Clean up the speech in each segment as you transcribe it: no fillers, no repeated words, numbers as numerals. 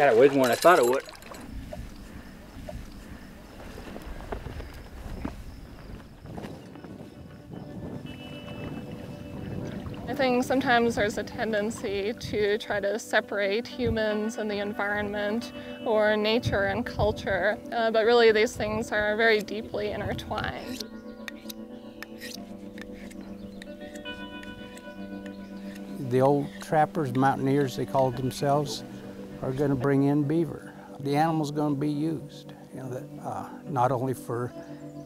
God, it weighs more than I thought it would. I think sometimes there's a tendency to try to separate humans and the environment or nature and culture, but really these things are very deeply intertwined. The old trappers, mountaineers they called themselves, are going to bring in beaver. The animal's going to be used, you know, not only for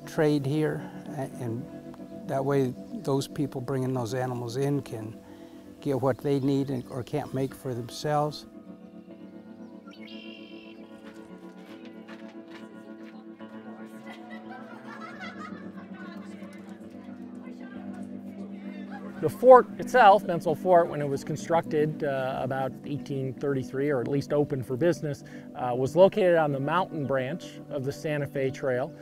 trade here, and that way those people bringing those animals in can get what they need or can't make for themselves. The fort itself, Bensville Fort, when it was constructed about 1833, or at least open for business, was located on the mountain branch of the Santa Fe Trail.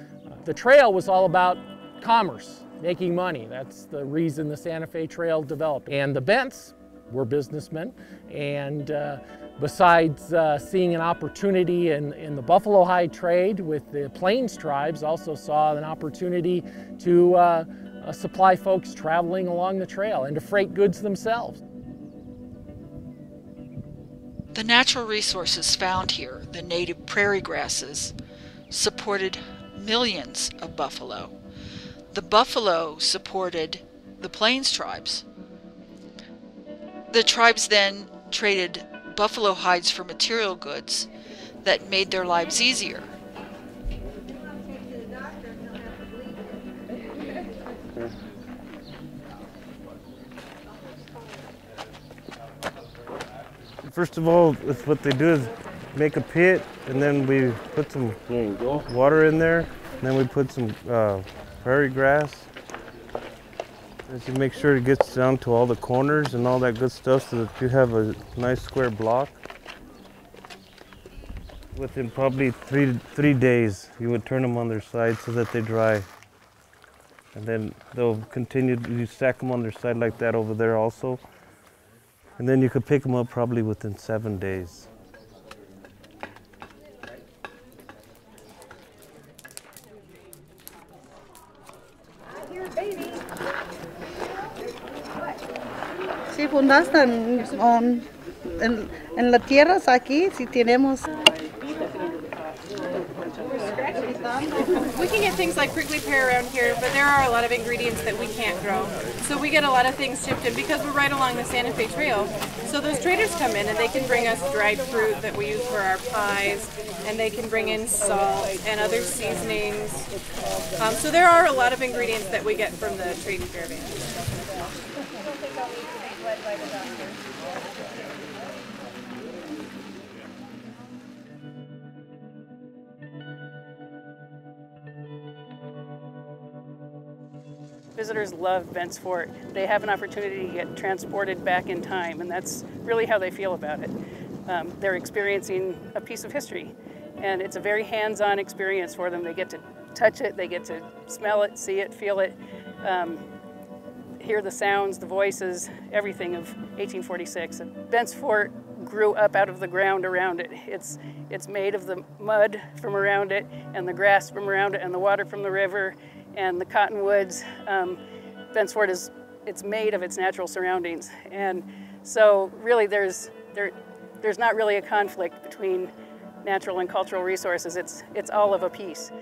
The trail was all about commerce, making money. That's the reason the Santa Fe Trail developed. And the Bents were businessmen, and besides seeing an opportunity in the buffalo hide trade with the Plains tribes, also saw an opportunity to supply folks traveling along the trail and to freight goods themselves. The natural resources found here, the native prairie grasses, supported millions of buffalo. The buffalo supported the Plains tribes. The tribes then traded buffalo hides for material goods that made their lives easier. First of all, what they do is make a pit, and then we put some water in there, and then we put some prairie grass. As you make sure it gets down to all the corners and all that good stuff so that you have a nice square block. Within probably three days, you would turn them on their side so that they dry. And then they'll continue, you stack them on their side like that over there also. And then you could pick them up probably within 7 days. Sí, pues nada, en las tierras aquí, si tenemos. We can get things like prickly pear around here, but there are a lot of ingredients that we can't grow. So we get a lot of things shipped in because we're right along the Santa Fe Trail. So those traders come in and they can bring us dried fruit that we use for our pies, and they can bring in salt and other seasonings. So there are a lot of ingredients that we get from the trade caravan. Visitors love Bent's Fort. They have an opportunity to get transported back in time, and that's really how they feel about it. They're experiencing a piece of history, and it's a very hands-on experience for them. They get to touch it, they get to smell it, see it, feel it, hear the sounds, the voices, everything of 1846. And Bent's Fort grew up out of the ground around it. It's made of the mud from around it, and the grass from around it, and the water from the river, and the cottonwoods. Bent's Fort it's made of its natural surroundings, and so really there's not really a conflict between natural and cultural resources. It's all of a piece.